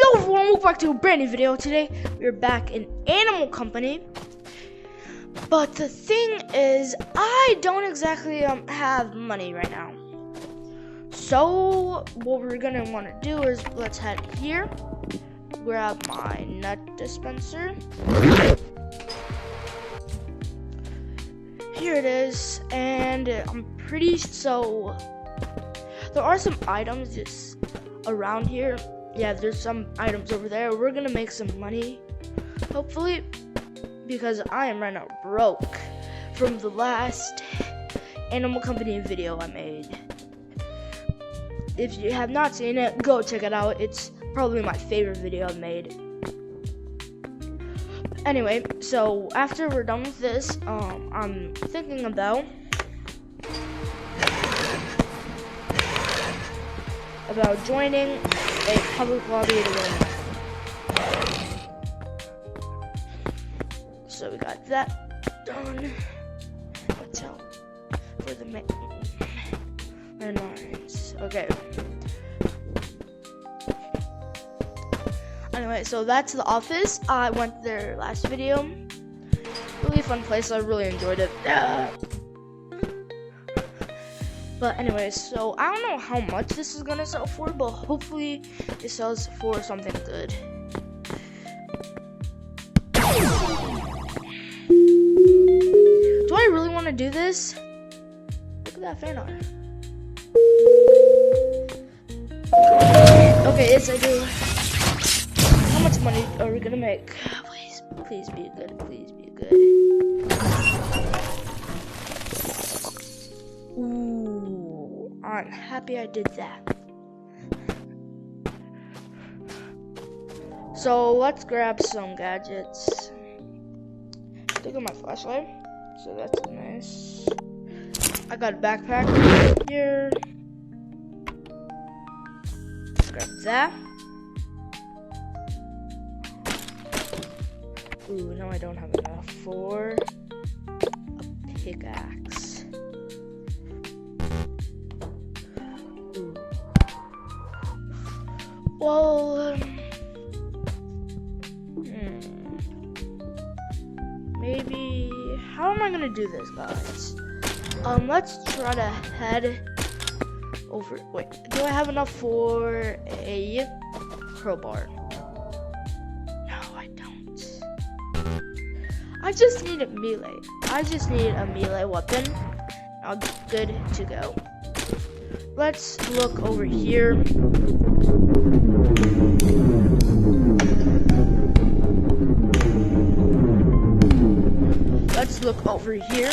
So everyone, welcome back to a brand new video. Today we're back in Animal Company, but the thing is I don't exactly have money right now. So what we're gonna want to do is let's head here, grab my nut dispenser. Here it is, and I'm pretty so there are some items just around here. Yeah, there's some items over there. We're gonna make some money, hopefully, because I am right now broke from the last Animal Company video I made. If you have not seen it, go check it out. It's probably my favorite video I've made. Anyway, so after we're done with this, I'm thinking about joining a public lobby to win. So we got that done. Watch out for the landmines. Okay. Anyway, so that's the office. I went there last video. Really fun place. I really enjoyed it. But anyways, so I don't know how much this is gonna sell for, but hopefully it sells for something good. Do I really want to do this? Look at that fan art. Okay, yes I do. How much money are we gonna make? Please be good. Please be good. Ooh, I'm happy I did that. So let's grab some gadgets. Look at my flashlight. So that's nice. I got a backpack here. Let's grab that. Ooh, no, I don't have enough for a pickaxe. Ooh. Well, maybe. How am I gonna do this, guys? Let's try to head over. Wait, do I have enough for a crowbar? I just need a melee. I just need a melee weapon. I'll be good to go. Let's look over here. Let's look over here.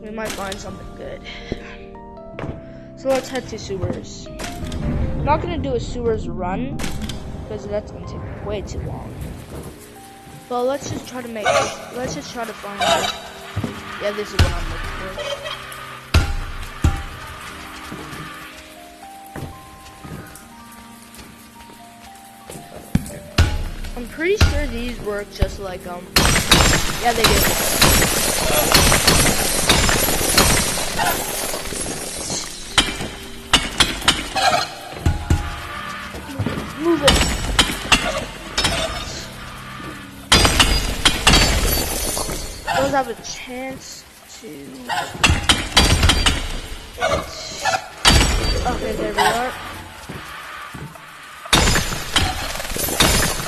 We might find something good. So let's head to sewers. I'm not gonna do a sewers run because that's gonna take way too long. Well, let's just try to find it. Yeah, this is what I'm looking for. I'm pretty sure these work just like, yeah, they do. Move it. Those have a chance to. Okay, there we are.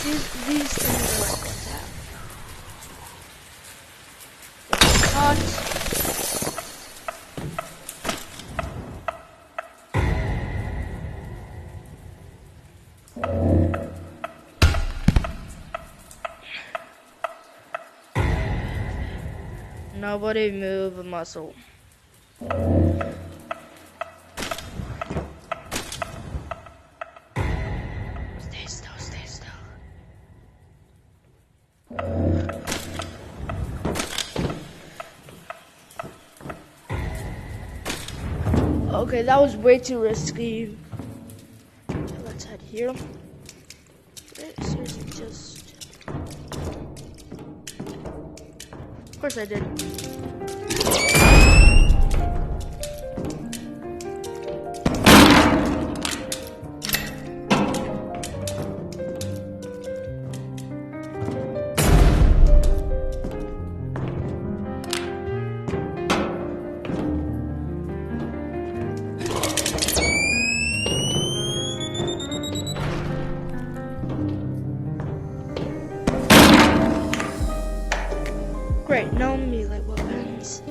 These things are like what's happening. Nobody move a muscle. Stay still, stay still. Okay, that was way too risky. Let's head here. Seriously, just. Of course I did. Great, no melee weapons.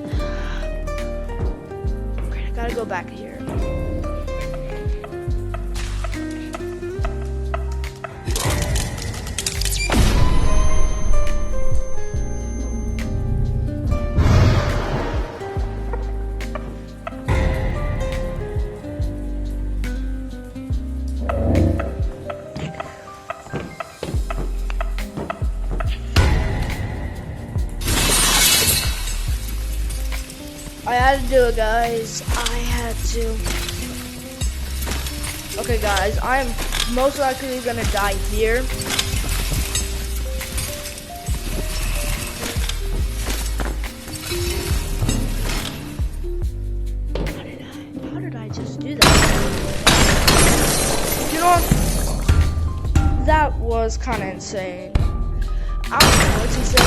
Great, I gotta go back here. I had to do it, guys. I had to. Okay, guys, I'm most likely gonna die here. How did I just do that? You know, that was kind of insane. I don't know what to say.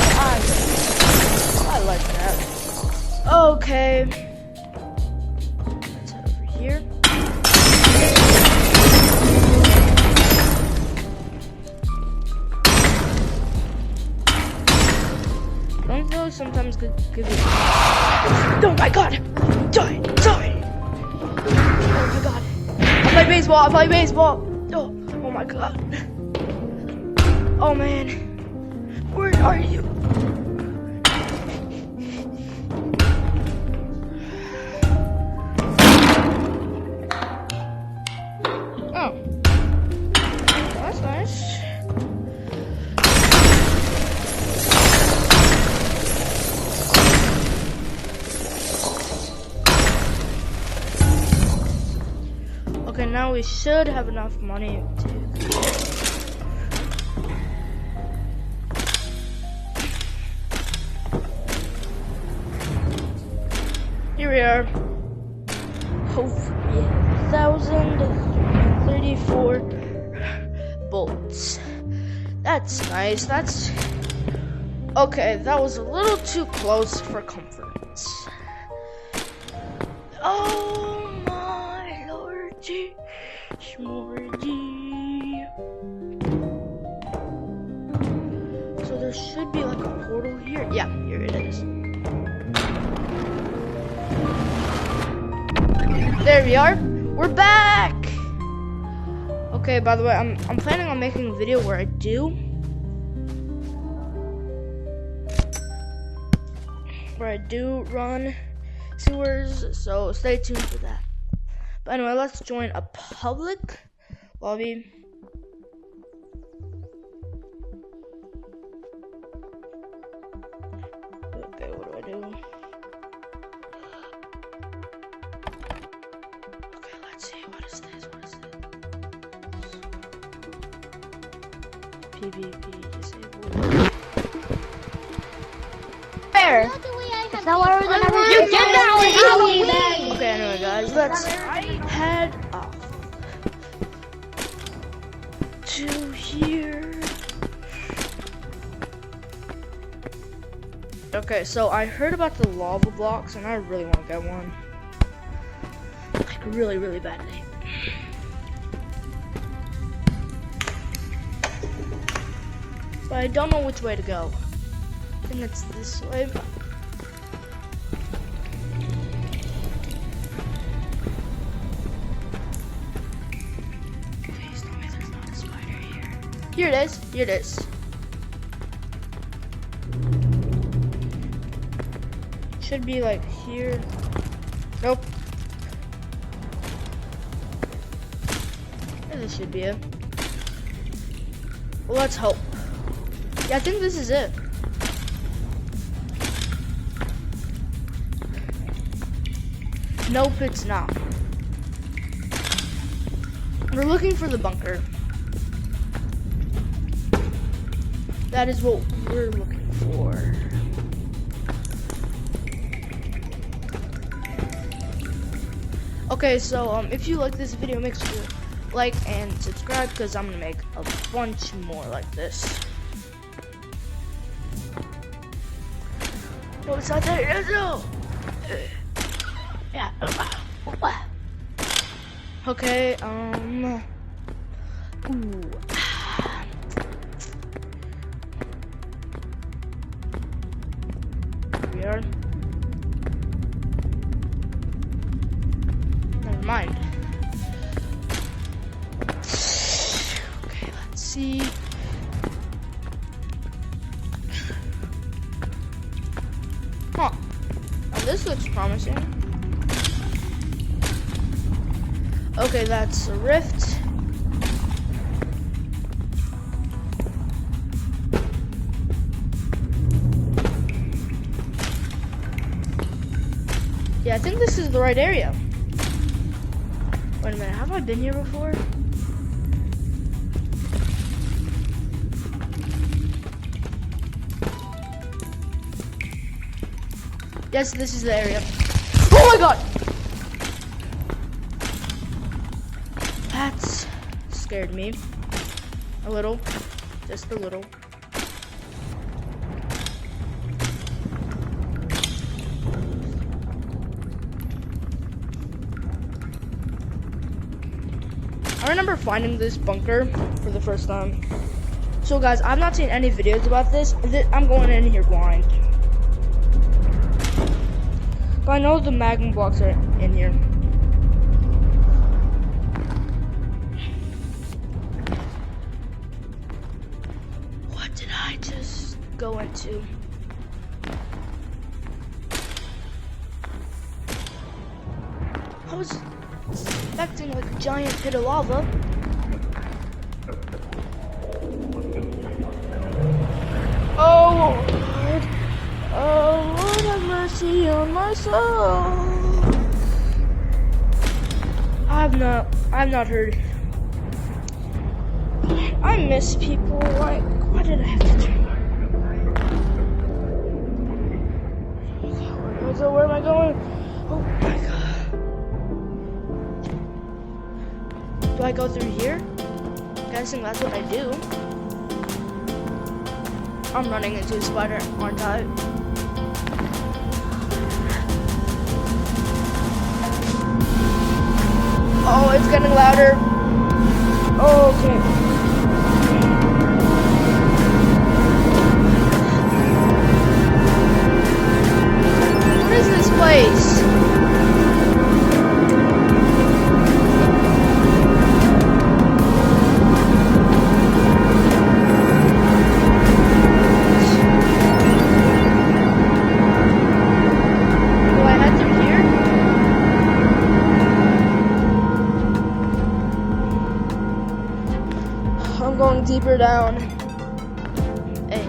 I like that. Okay. Let's head over here. Don't those sometimes give you... Oh my god! Die! Die! Oh my god. I play baseball! Oh my god. Oh man. Where are you? Okay, now we should have enough money to... Here we are. Hopefully, 1,034 bolts. That's nice. That's... Okay, that was a little too close for comfort. Oh my lordy, smorgy. So there should be like a portal here. Yeah, here it is. There we are. We're back. Okay, by the way, I'm planning on making a video where I do run sewers, so stay tuned for that. But anyway, let's join a public lobby. Okay, what do I do? Okay, let's see, what is this? PvP disabled. There! Is that why we're gonna You get that one! Okay, anyway, guys, let's head off to here. Okay, so I heard about the lava blocks, and I really want to get one. Like, really, really badly. But I don't know which way to go. I think it's this way. Please tell me there's not a spider here. Here it is. Here it is. Should be like here. Nope. Yeah, this should be it. Well, let's hope. Yeah, I think this is it. Nope, it's not. We're looking for the bunker. That is what we're looking for. Okay, so if you like this video, make sure to like and subscribe because I'm gonna make a bunch more like this. No, it's not there. No. Yeah. Okay. Ooh. see. Huh. Now this looks promising. Okay, that's a rift. Yeah, I think this is the right area. Wait a minute, have I been here before? Yes, this is the area. Oh my god! That scared me. A little. Just a little. I remember finding this bunker for the first time. So guys, I've not seen any videos about this. I'm going in here blind. But I know the magma blocks are in here. What did I just go into? I was expecting like a giant pit of lava. Oh Lord, oh Lord have mercy on my soul. I've not heard. I miss people. Like, why did I have to turn? So where am I going? Oh my god. Do I go through here? Guessing that's what I do. I'm running into a spider, aren't I? Oh, it's getting louder. Oh, okay. What is this place? Going deeper down. Hey.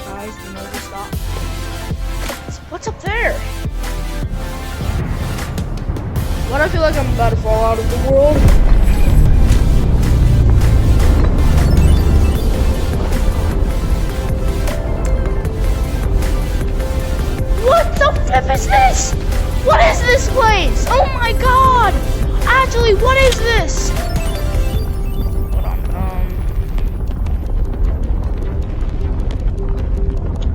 Guys, you know to stop. What's up there? Why do I feel like I'm about to fall out of the world? What the flip is this? What is this place? Oh my god! Actually, what is this? Hold on.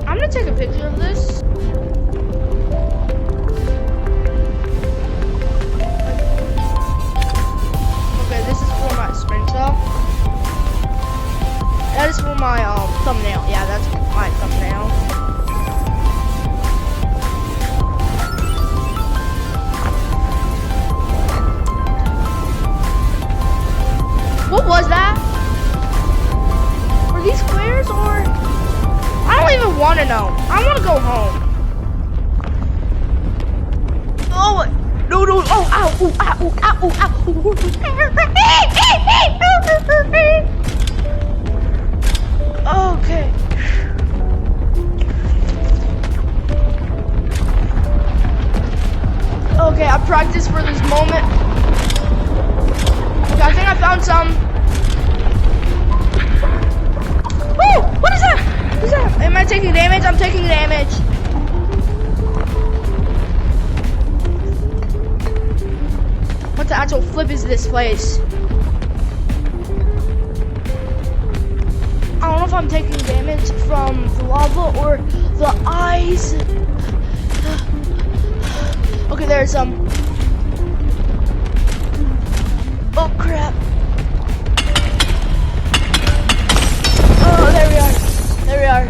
I'm gonna take a picture of this. Okay, this is for my screenshot. That is for my thumbnail. Yeah, that's my thumbnail. What was that? Were these squares or? I don't even want to know. I want to go home. Oh, no, no. Oh, ow, ooh, ow, ooh, ow, ooh, ow. Okay. Okay, I practiced for this moment. Okay, I think I found some. Woo! What is that? What is that? Am I taking damage? I'm taking damage. What the actual flip is this place? I don't know if I'm taking damage from the lava or the eyes. Okay, there's some. Oh crap. Oh, there we are. There we are.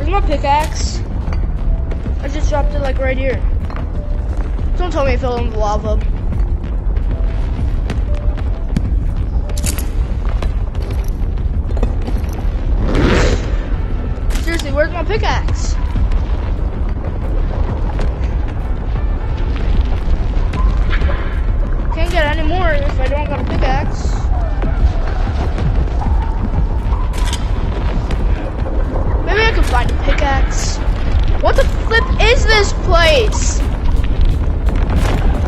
Where's my pickaxe? I just dropped it like right here. Don't tell me it fell in the lava. Seriously, where's my pickaxe? Can't get any more if I don't got a pickaxe. Maybe I can find a pickaxe. What the flip is this place?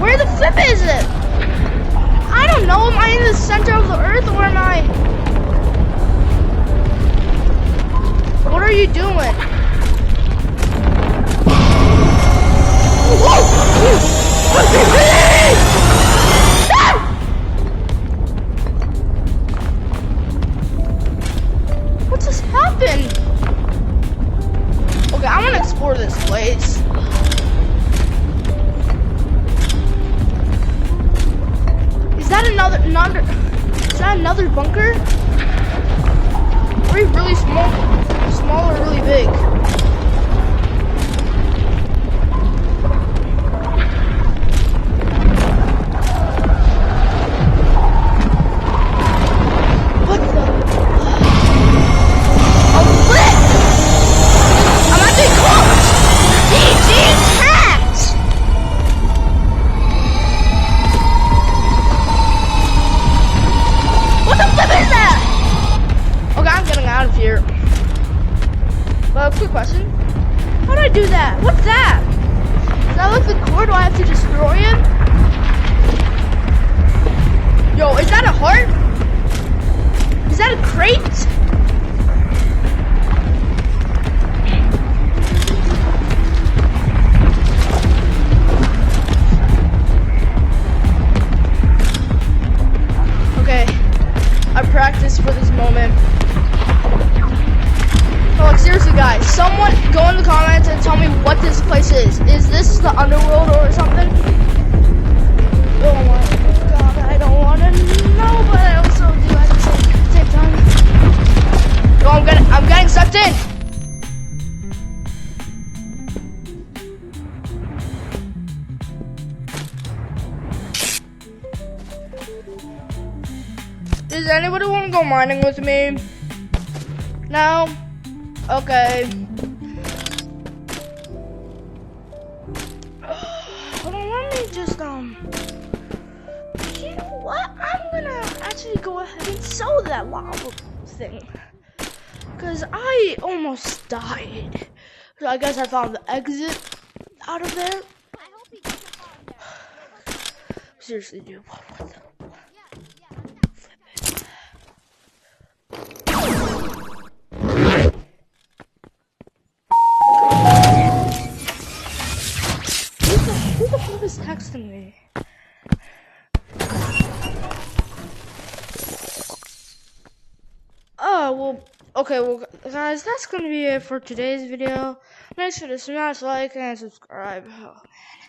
Where the flip is it? I don't know. Am I in the center of the earth or am I? What are you doing? What just happened? Okay, I want to explore this place. Is that another bunker? Are we really small or really big? What the? A flip! I'm actually cooked! GG cat! What the flip is that? Okay, I'm getting out of here. But quick question. How do I do that? What's that? Is that like the core? Do I have to destroy it? Yo, is that a heart? Is that a crate? Okay, I practiced for this moment. Oh, like, seriously, guys, someone go in the comments and tell me what this place is. Is this the underworld or something? Oh my god, I don't want to know, but I also do at the same time. Oh, I'm getting sucked in. Does anybody want to go mining with me? No? Okay. Hold on, let me just, you know what? I'm gonna actually go ahead and sell that lava thing. Because I almost died. So I guess I found the exit out of there. Seriously, dude, what the? Who the fuck is texting me? Oh, well, okay, well, guys, that's gonna be it for today's video. Make sure to smash like and subscribe. Oh, man.